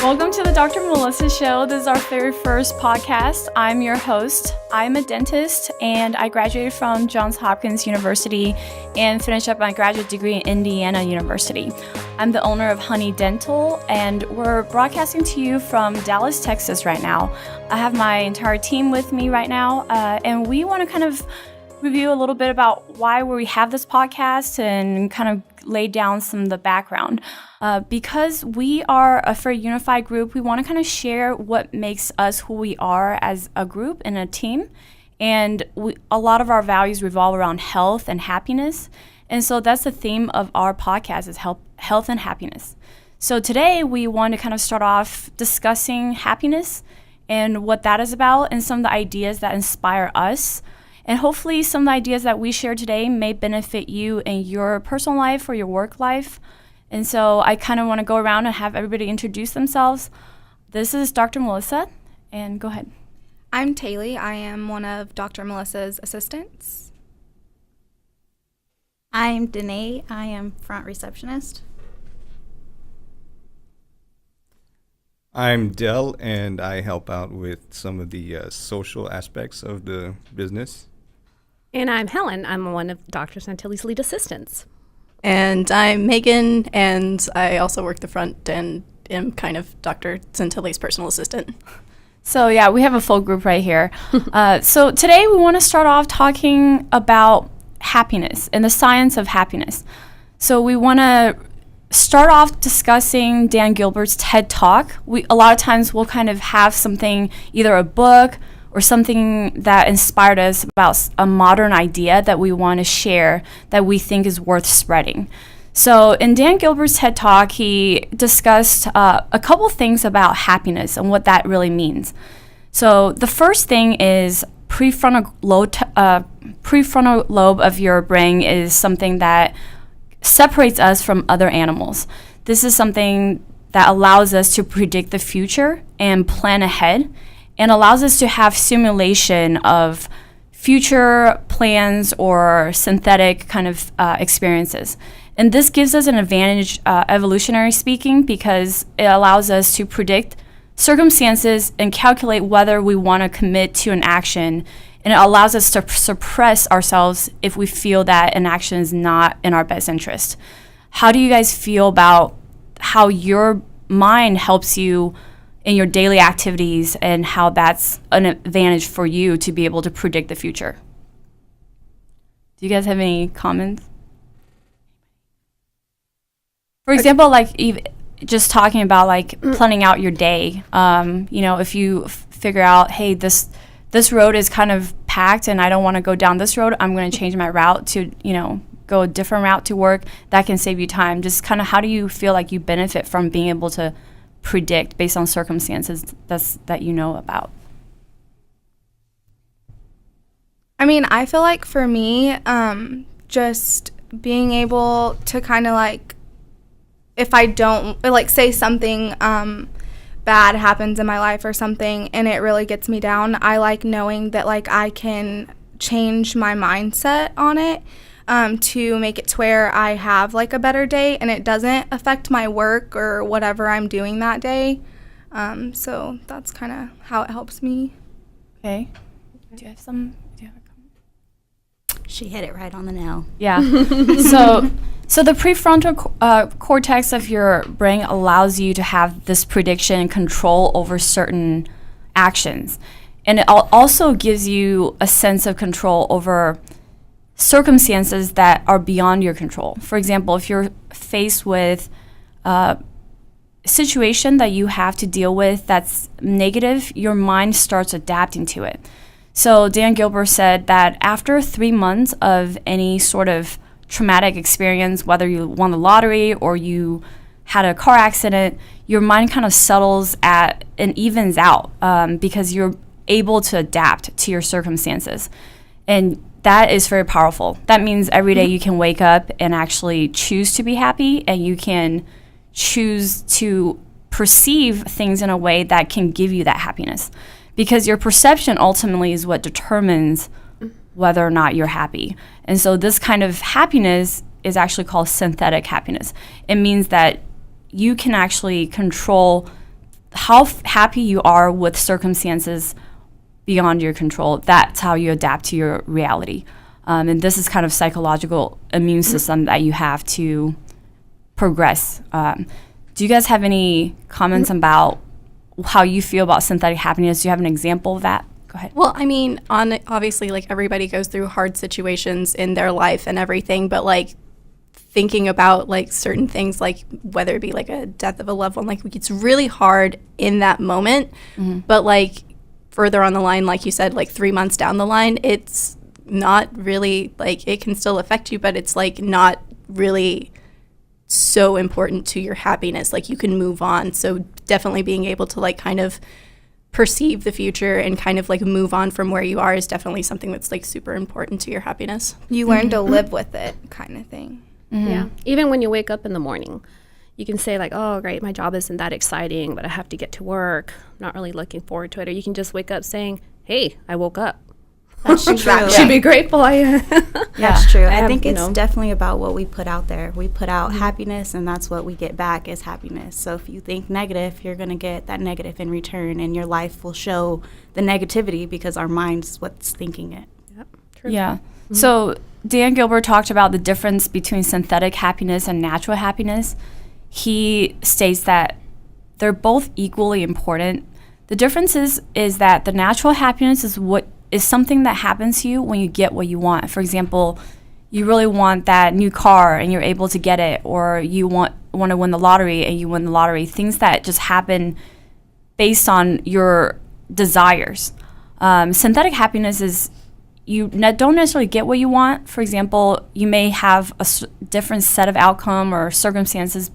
Welcome to the Dr. Melissa Show. This is our very first podcast. I'm your host. I'm a dentist and I graduated from Johns Hopkins University and finished up my graduate degree in Indiana University. I'm the owner of Honey Dental and we're broadcasting to you from Dallas, Texas right now. I have my entire team with me right now and we want to kind of review a little bit about why we have this podcast and kind of lay down some of the background. Because we are a very unified group, we want to kind of share what makes us who we are as a group and a team. And a lot of our values revolve around health and happiness. And so that's the theme of our podcast is health and happiness. So today we want to kind of start off discussing happiness and what that is about and some of the ideas that inspire us. And hopefully some of the ideas that we share today may benefit you in your personal life or your work life. And so I kind of want to go around and have everybody introduce themselves. This is Dr. Melissa, and go ahead. I'm Taylor. I am one of Dr. Melissa's assistants. I'm Danae. I am front receptionist. I'm Del, and I help out with some of the social aspects of the business. And I'm Helen. I'm one of Dr. Santilli's lead assistants. And I'm Megan, and I also work the front and am kind of Dr. Santilli's personal assistant. So yeah, we have a full group right here. So today we want to start off talking about happiness and the science of happiness. So we want to start off discussing Dan Gilbert's TED Talk. A lot of times we'll kind of have something, either a book or something that inspired us about a modern idea that we want to share that we think is worth spreading. So in Dan Gilbert's TED Talk, he discussed a couple things about happiness and what that really means. So the first thing is prefrontal lobe of your brain is something that separates us from other animals. This is something that allows us to predict the future and plan ahead, and allows us to have simulation of future plans or synthetic kind of experiences. And this gives us an advantage, evolutionary speaking, because it allows us to predict circumstances and calculate whether we want to commit to an action. And it allows us to suppress ourselves if we feel that an action is not in our best interest. How do you guys feel about how your mind helps you in your daily activities and how that's an advantage for you to be able to predict the future? Do you guys have any comments? For example, like just talking about like planning out your day. If you figure out, hey, this road is kind of packed and I don't want to go down this road, I'm going to change my route to, go a different route to work. That can save you time. Just kind of how do you feel like you benefit from being able to predict based on circumstances that you know about? I mean, I feel like for me, just being able to kind of like, if I don't, like say something bad happens in my life or something and it really gets me down, I like knowing that like I can change my mindset on it to make it to where I have like a better day and it doesn't affect my work or whatever I'm doing that day. So that's kind of how it helps me. Okay. Do you have a comment? She hit it right on the nail. Yeah. So the prefrontal cortex of your brain allows you to have this prediction and control over certain actions. And it also gives you a sense of control over circumstances that are beyond your control. For example, if you're faced with a situation that you have to deal with that's negative, your mind starts adapting to it. So Dan Gilbert said that after 3 months of any sort of traumatic experience, whether you won the lottery or you had a car accident, your mind kind of settles at and evens out because you're able to adapt to your circumstances. And that is very powerful. That means every day you can wake up and actually choose to be happy, and you can choose to perceive things in a way that can give you that happiness. Because your perception ultimately is what determines whether or not you're happy. And so this kind of happiness is actually called synthetic happiness. It means that you can actually control how happy you are with circumstances beyond your control. That's how you adapt to your reality. And this is kind of psychological immune system that you have to progress. Do you guys have any comments about how you feel about synthetic happiness? Do you have an example of that? Go ahead. Well, I mean, obviously, like, everybody goes through hard situations in their life and everything, but, like, thinking about, like, certain things, like whether it be like a death of a loved one, like, it's really hard in that moment. But, like, further on the line, like you said, like 3 months down the line, it's not really, like, it can still affect you, but it's, like, not really so important to your happiness. Like, you can move on. So definitely being able to, like, kind of perceive the future and kind of, like, move on from where you are is definitely something that's, like, super important to your happiness. You learn to live with it, kind of thing. Yeah. Even when you wake up in the morning, you can say, like, oh, great, my job isn't that exciting, but I have to get to work. I'm not really looking forward to it. Or you can just wake up saying, hey, I woke up. That's true. Should be grateful. That's true. I think you it's know. definitely about what we put out there. We put out happiness, and that's what we get back is happiness. So if you think negative, you're going to get that negative in return, and your life will show the negativity because our mind's what's thinking it. Yep. True. Yeah. So Dan Gilbert talked about the difference between synthetic happiness and natural happiness. He states that they're both equally important. The difference is that the natural happiness is something that happens to you when you get what you want. For example, you really want that new car and you're able to get it, or you want to win the lottery and you win the lottery. Things that just happen based on your desires. Synthetic happiness is you don't necessarily get what you want. For example, you may have a different set of outcome or circumstances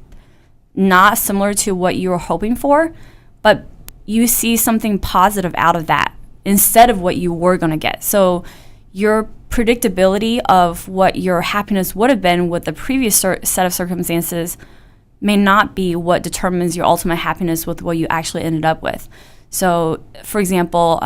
not similar to what you were hoping for, but you see something positive out of that instead of what you were going to get. So your predictability of what your happiness would have been with the previous set of circumstances may not be what determines your ultimate happiness with what you actually ended up with. So, for example,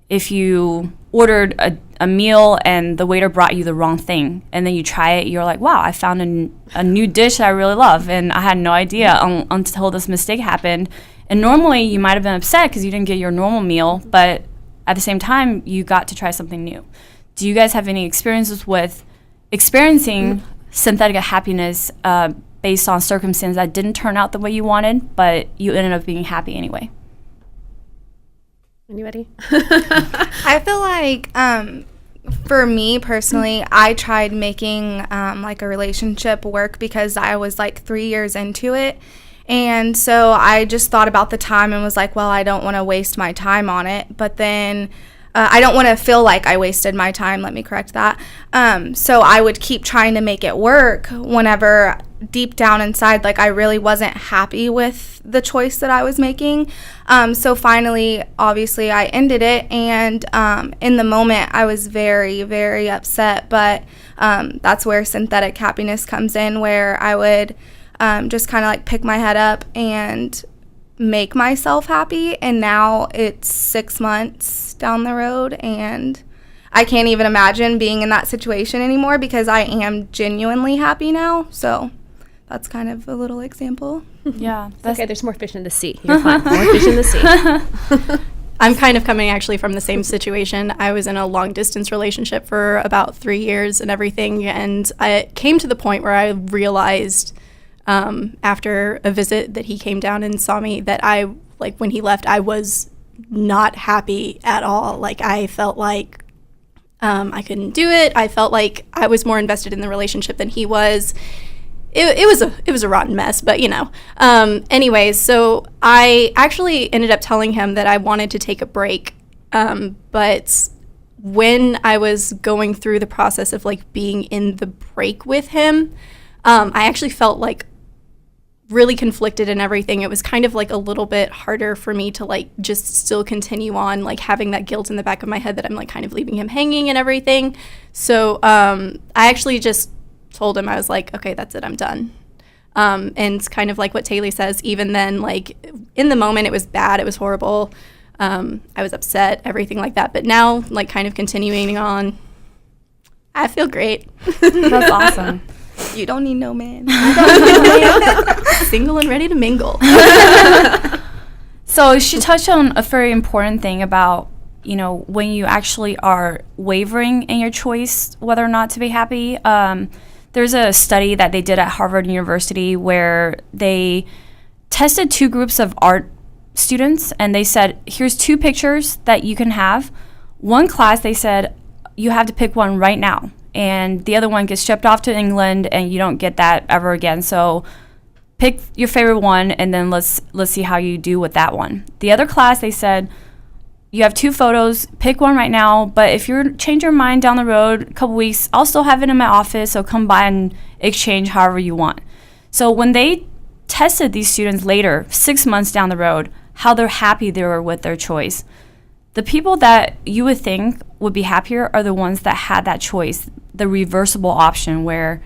if you ordered a meal and the waiter brought you the wrong thing, and then you try it, you're like, wow, I found a new dish that I really love, and I had no idea until this mistake happened. And normally you might have been upset because you didn't get your normal meal, but at the same time, you got to try something new. Do you guys have any experiences with experiencing synthetic happiness based on circumstances that didn't turn out the way you wanted, but you ended up being happy anyway? Anybody? I feel like for me personally, I tried making like a relationship work because I was like 3 years into it. And so I just thought about the time and was like, well, I don't want to waste my time on it. But then I don't want to feel like I wasted my time. Let me correct that. So I would keep trying to make it work whenever deep down inside, like, I really wasn't happy with the choice that I was making. So finally, obviously, I ended it. And in the moment, I was very, very upset. But that's where synthetic happiness comes in, where I would just kind of like pick my head up and make myself happy. And now it's 6 months down the road, and I can't even imagine being in that situation anymore because I am genuinely happy now. So that's kind of a little example. Yeah. That's okay, there's more fish in the sea. You're fine. More fish in the sea. I'm kind of coming actually from the same situation. I was in a long distance relationship for about 3 years and everything, and I came to the point where I realized after a visit that he came down and saw me that when he left, I was not happy at all. Like, I felt like I couldn't do it. I felt like I was more invested in the relationship than he was. It was a rotten mess, but you know. Anyways, so I actually ended up telling him that I wanted to take a break. But when I was going through the process of like being in the break with him, I actually felt like really conflicted and everything. It was kind of like a little bit harder for me to like just still continue on, like having that guilt in the back of my head that I'm like kind of leaving him hanging and everything. So I actually just told him, I was like, okay, that's it, I'm done. And kind of like what Taylor says, even then, like in the moment, it was bad, it was horrible. I was upset, everything like that. But now, like kind of continuing on, I feel great. That's awesome. You don't need no man. Single and ready to mingle. So she touched on a very important thing about, when you actually are wavering in your choice whether or not to be happy. There's a study that they did at Harvard University where they tested 2 groups of art students, and they said, here's 2 pictures that you can have. One class, they said, you have to pick one right now, and the other one gets shipped off to England, and you don't get that ever again. So pick your favorite one, and then let's see how you do with that one. The other class, they said, you have 2 photos, pick one right now, but if you change your mind down the road a couple weeks, I'll still have it in my office, so come by and exchange however you want. So when they tested these students later, 6 months down the road, how they're happy they were with their choice, the people that you would think would be happier are the ones that had that choice, the reversible option where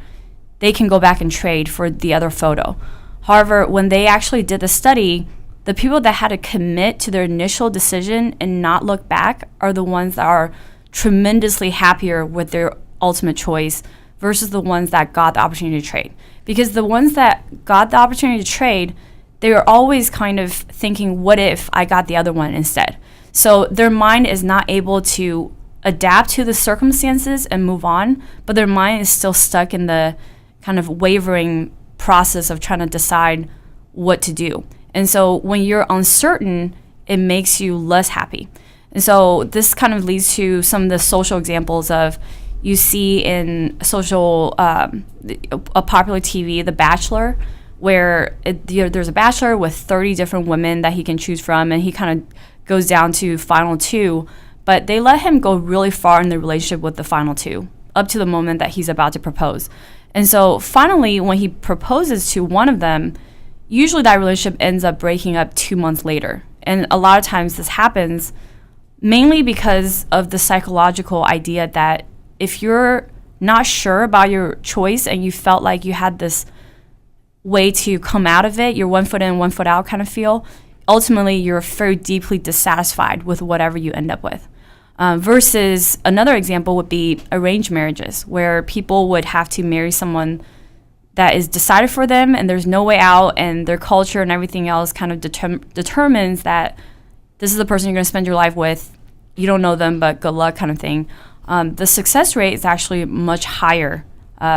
they can go back and trade for the other photo. However, when they actually did the study, the people that had to commit to their initial decision and not look back are the ones that are tremendously happier with their ultimate choice versus the ones that got the opportunity to trade. Because the ones that got the opportunity to trade, they were always kind of thinking, what if I got the other one instead? So their mind is not able to adapt to the circumstances and move on, but their mind is still stuck in the kind of wavering process of trying to decide what to do. And so when you're uncertain, it makes you less happy. And so this kind of leads to some of the social examples of you see in social, a popular TV, The Bachelor, where there's a bachelor with 30 different women that he can choose from, and he kind of goes down to final 2, but they let him go really far in the relationship with the final 2, up to the moment that he's about to propose. And so finally, when he proposes to one of them, usually that relationship ends up breaking up 2 months later. And a lot of times this happens mainly because of the psychological idea that if you're not sure about your choice and you felt like you had this way to come out of it, you're 1 foot in, 1 foot out kind of feel, ultimately you're very deeply dissatisfied with whatever you end up with. Versus another example would be arranged marriages, where people would have to marry someone that is decided for them and there's no way out, and their culture and everything else kind of determines that this is the person you're going to spend your life with. You don't know them, but good luck kind of thing. The success rate is actually much higher.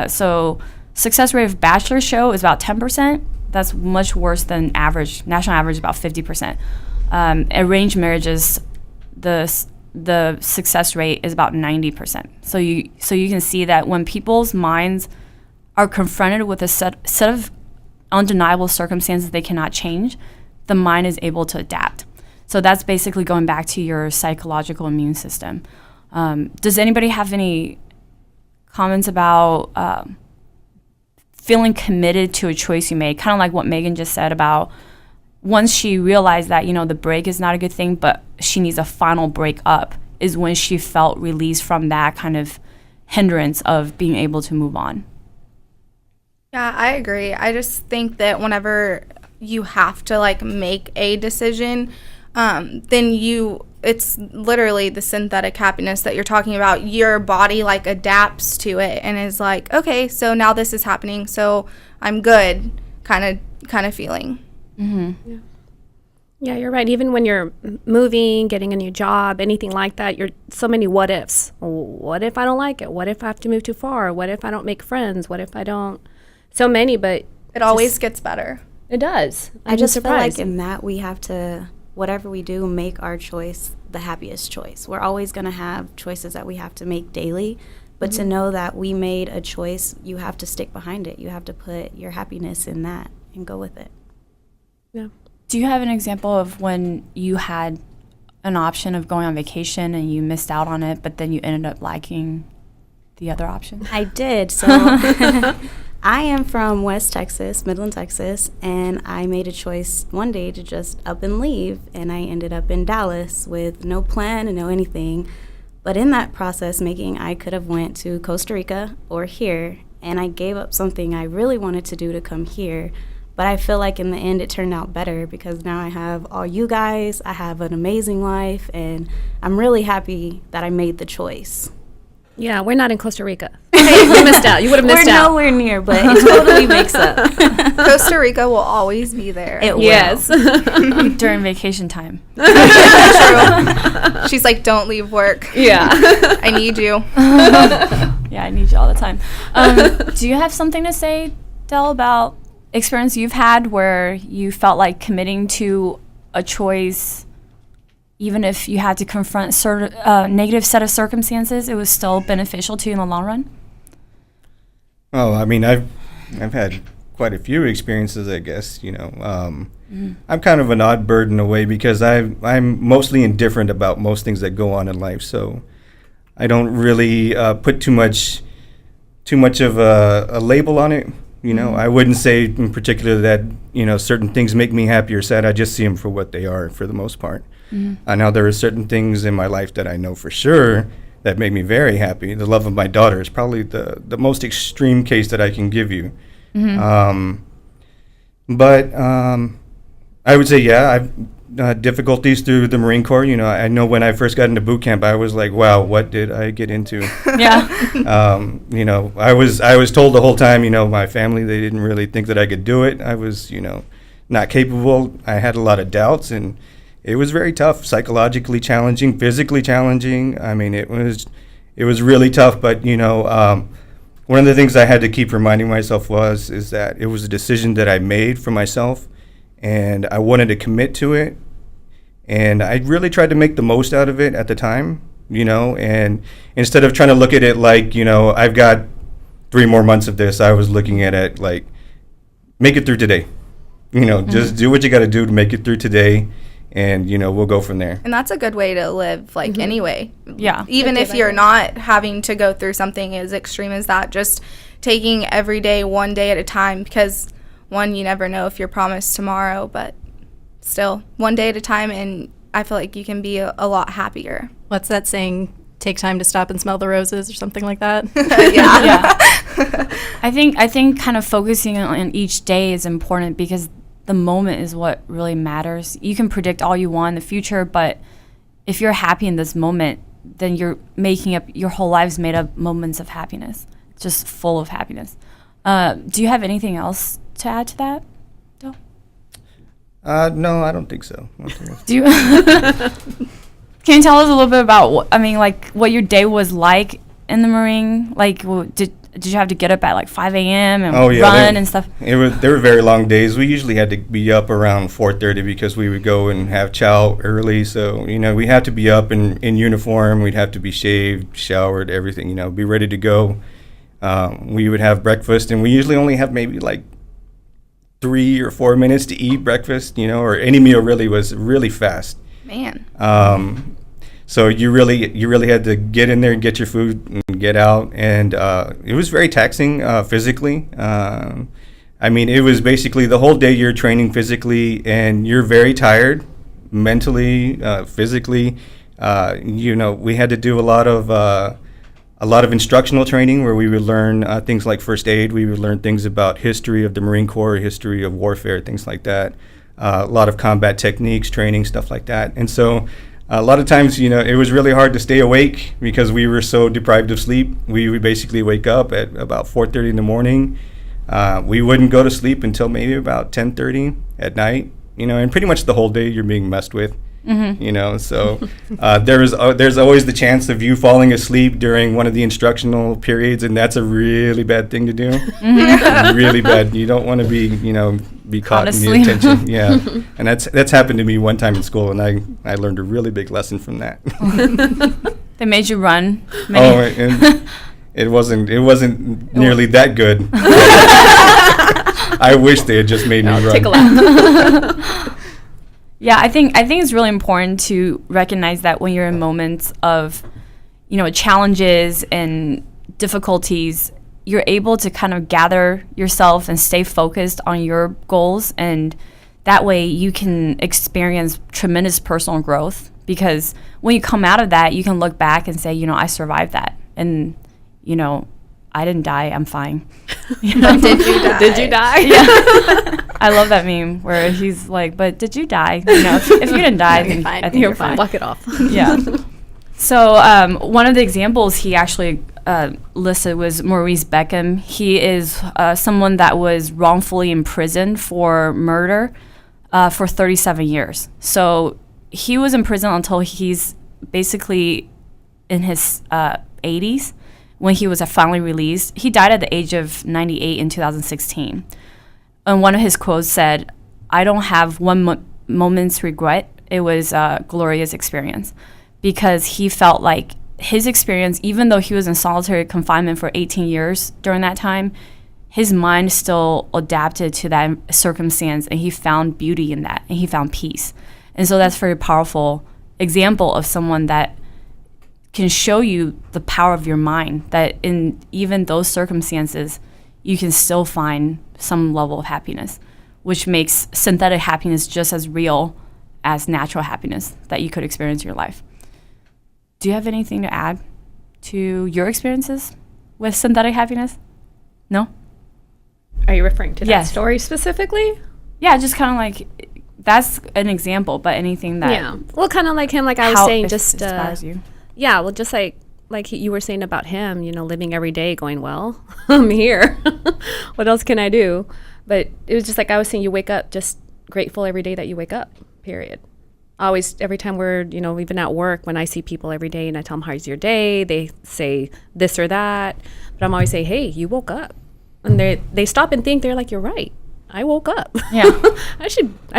So success rate of bachelor show is about 10%. That's much worse than average. National average is about 50%. Arranged marriages, the success rate is about 90%. So you can see that when people's minds are confronted with a set of undeniable circumstances they cannot change, the mind is able to adapt. So that's basically going back to your psychological immune system. Does anybody have any comments about feeling committed to a choice you made? Kind of like what Megan just said about once she realized that, the break is not a good thing, but she needs a final break up, is when she felt released from that kind of hindrance of being able to move on. Yeah, I agree. I just think that whenever you have to make a decision, then it's literally the synthetic happiness that you're talking about. Your body adapts to it and is like, okay, so now this is happening, so I'm good kind of feeling. Mm-hmm. Yeah, you're right. Even when you're moving, getting a new job, anything like that, you're so many what ifs. What if I don't like it? What if I have to move too far? What if I don't make friends? What if I don't? So many, but it always gets better. It does. I just feel like in that we have to, whatever we do, make our choice the happiest choice. We're always going to have choices that we have to make daily, but to know that we made a choice, you have to stick behind it. You have to put your happiness in that and go with it. Yeah. Do you have an example of when you had an option of going on vacation and you missed out on it, but then you ended up liking the other option? I did. So I am from West Texas, Midland, Texas, and I made a choice one day to just up and leave, and I ended up in Dallas with no plan and no anything. But in that process making, I could have went to Costa Rica or here, and I gave up something I really wanted to do to come here. But I feel like in the end it turned out better because now I have all you guys, I have an amazing life, and I'm really happy that I made the choice. Yeah, we're not in Costa Rica. Yeah, You missed out. You would have missed We're out. nowhere near, but it totally makes up. Costa Rica will always be there. It will. Yes. During vacation time. True. She's like, don't leave work. Yeah. I need you. Yeah, I need you all the time. Do you have something to say, Del, about experience you've had where you felt like committing to a choice, even if you had to confront a negative set of circumstances, it was still beneficial to you in the long run? Oh, I mean, I've had quite a few experiences, I guess. I'm kind of an odd bird in a way because I'm mostly indifferent about most things that go on in life. So I don't really put too much of a label on it. I wouldn't say in particular that certain things make me happy or sad. I just see them for what they are for the most part. Now there are certain things in my life that I know for sure that make me very happy. The love of my daughter is probably the most extreme case that I can give you. But I would say, yeah, I've difficulties through the Marine Corps. I know when I first got into boot camp, I was like, wow, what did I get into? Yeah. I was told the whole time, my family, they didn't really think that I could do it. I was, not capable. I had a lot of doubts, and it was very tough, psychologically challenging, physically challenging. I mean, it was really tough, but, one of the things I had to keep reminding myself is that it was a decision that I made for myself, and I wanted to commit to it, and I really tried to make the most out of it at the time, and instead of trying to look at it like, I've got 3 more months of this, I was looking at it like, make it through today, just do what you got to do to make it through today, and, we'll go from there. And that's a good way to live, anyway. Yeah. Even if you're not having to go through something as extreme as that, just taking every day, one day at a time, because one, you never know if you're promised tomorrow, but still, one day at a time, and I feel like you can be a lot happier. What's that saying? Take time to stop and smell the roses, or something like that. Yeah. I think kind of focusing on each day is important because the moment is what really matters. You can predict all you want in the future, but if you're happy in this moment, then you're making up, your whole life's made up moments of happiness, just full of happiness. Do you have anything else to add to that? No, I don't think so. Do you? Can you tell us a little bit about what your day was like in the Marine? Like, did you have to get up at 5 a.m. and run and stuff? They were very long days. We usually had to be up around 4:30 because we would go and have chow early. So we had to be up in uniform. We'd have to be shaved, showered, everything. Be ready to go. We would have breakfast, and we usually only have maybe 3 or 4 minutes to eat breakfast. Or any meal really was really fast. Man. So you really had to get in there and get your food and get out, and it was very taxing physically. It was basically the whole day you're training physically, and you're very tired mentally, physically. We had to do a lot of instructional training where we would learn things like first aid. We would learn things about history of the Marine Corps, history of warfare, things like that. A lot of combat techniques, training, stuff like that. And so a lot of times, it was really hard to stay awake because we were so deprived of sleep. We would basically wake up at about 4:30 in the morning. We wouldn't go to sleep until maybe about 10:30 at night, and pretty much the whole day you're being messed with. So there's always the chance of you falling asleep during one of the instructional periods, and that's a really bad thing to do. Really bad. You don't want to be caught in the attention. Yeah, and that's happened to me one time in school, and I learned a really big lesson from that. They made you run. And it wasn't nearly that good. I wish they had just made me run. Take a lap. Yeah, I think it's really important to recognize that when you're in moments of, challenges and difficulties, you're able to kind of gather yourself and stay focused on your goals, and that way you can experience tremendous personal growth, because when you come out of that, you can look back and say, I survived that, and I didn't die, I'm fine. But did you die? Did you die? Yeah. I love that meme where he's like, but did you die? If you didn't die, then fine. I think you're fine. Walk it off. Yeah. So one of the examples he actually listed was Maurice Beckham. He is someone that was wrongfully imprisoned for murder for 37 years. So he was in prison until he's basically in his 80s when he was finally released. He died at the age of 98 in 2016. And one of his quotes said, "I don't have one moment's regret. It was a glorious experience," because he felt like his experience, even though he was in solitary confinement for 18 years during that time, his mind still adapted to that circumstance, and he found beauty in that, and he found peace. And so that's a very powerful example of someone that can show you the power of your mind, that in even those circumstances, you can still find some level of happiness, which makes synthetic happiness just as real as natural happiness that you could experience in your life. Do you have anything to add to your experiences with synthetic happiness? No? Are you referring to that Yes. story specifically? Yeah, just kind of like, that's an example, but anything that Yeah. Well, kind of like him, like I was how saying, it just inspires you. yeah. Well, just like you were saying about him, living every day, going, well, I'm here. What else can I do? But it was just like I was saying, you wake up just grateful every day that you wake up. Period. Always, every time we're, even at work, when I see people every day and I tell them, how's your day? They say this or that. But I'm always say, hey, you woke up. And they stop and think, they're like, you're right. I woke up. Yeah. I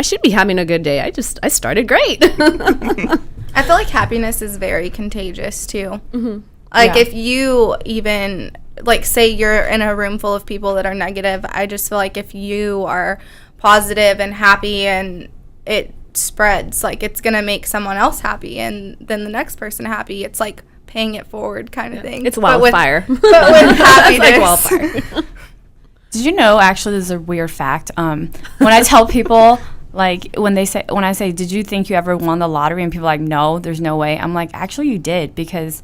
should be having a good day. I started great. I feel like happiness is very contagious too. Mm-hmm. Like Yeah. if you even like say you're in a room full of people that are negative, I just feel like if you are positive and happy and it spreads, like it's gonna make someone else happy and then the next person happy. It's like paying it forward kind of thing. It's wildfire. But with happiness. It's like wildfire. Did you know, actually, this is a weird fact. When I tell people, like, when I say, did you think you ever won the lottery? And people are like, no, there's no way. I'm like, actually, you did, because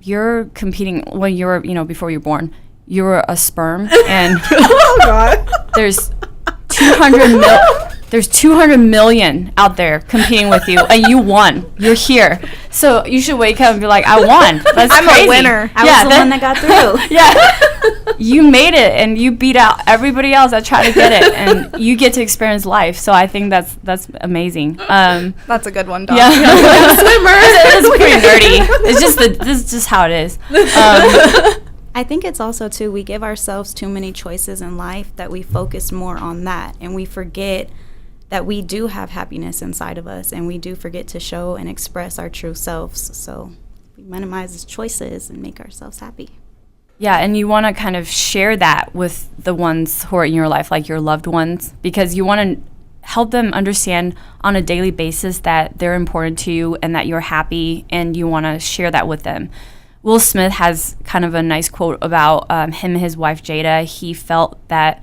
you're competing when you were, before you were born, you were a sperm, and Oh God. there's 200 million out there competing with you, and you won. You're here. So you should wake up and be like, I won. That's I'm crazy. a winner. I was the one that got through. Yeah. You made it, and you beat out everybody else that tried to get it, and you get to experience life. So I think that's amazing. That's a good one, Doc. Yeah. It's pretty nerdy. This is just how it is. I think it's also, too, we give ourselves too many choices in life that we focus more on that, and we forget that we do have happiness inside of us, and we do forget to show and express our true selves. So we minimize these choices and make ourselves happy. Yeah, and you want to kind of share that with the ones who are in your life, like your loved ones, because you want to help them understand on a daily basis that they're important to you and that you're happy, and you want to share that with them. Will Smith has kind of a nice quote about him and his wife, Jada. He felt that,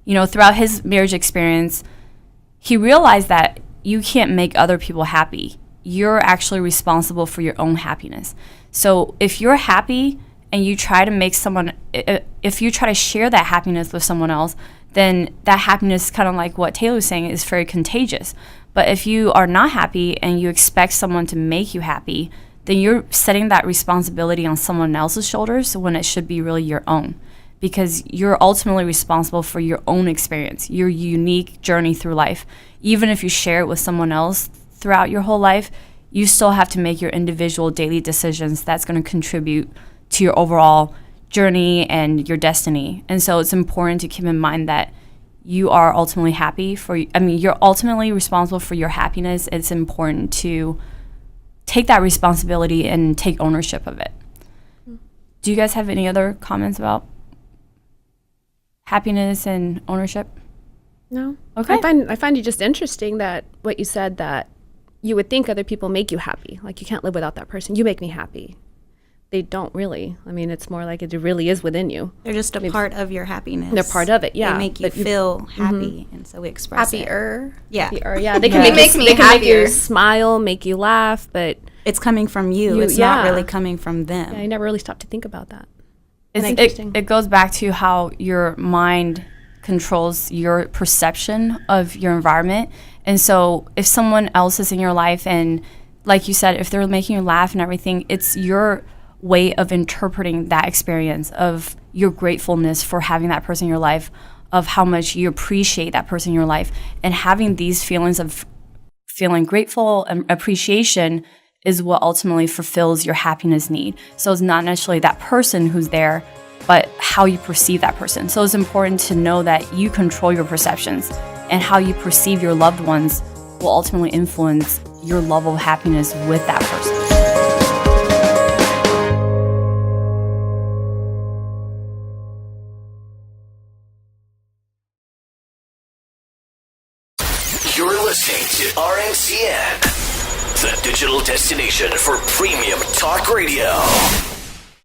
throughout his marriage experience, he realized that you can't make other people happy. You're actually responsible for your own happiness. So if you're happy and you try to make someone, if you try to share that happiness with someone else, then that happiness, kind of like what Taylor was saying, is very contagious. But if you are not happy and you expect someone to make you happy, then you're setting that responsibility on someone else's shoulders when it should be really your own. Because you're ultimately responsible for your own experience, your unique journey through life. Even if you share it with someone else throughout your whole life, you still have to make your individual daily decisions that's going to contribute to your overall journey and your destiny. And so it's important to keep in mind that you are ultimately you're ultimately responsible for your happiness. It's important to take that responsibility and take ownership of it. Do you guys have any other comments about happiness and ownership? No. Okay. I find it just interesting that what you said, that you would think other people make you happy. Like, you can't live without that person. You make me happy. They don't really. I mean, it's more like it really is within you. They're just a part of your happiness. They're part of it, yeah. They make you feel happy, and so we express it. Happier. Yeah. Or, yeah, they can Yeah. make Make me they can make you happier. smile, make you laugh, but It's coming from you. You- It's not yeah. really coming from them. I never really stopped to think about that. It goes back to how your mind controls your perception of your environment. And so if someone else is in your life, and like you said, if they're making you laugh and everything, it's your way of interpreting that experience, of your gratefulness for having that person in your life, of how much you appreciate that person in your life. And having these feelings of feeling grateful and appreciation is what ultimately fulfills your happiness need. So it's not necessarily that person who's there, but how you perceive that person. So it's important to know that you control your perceptions, and how you perceive your loved ones will ultimately influence your level of happiness with that person. You're listening to RNCN, the digital destination for premium talk radio.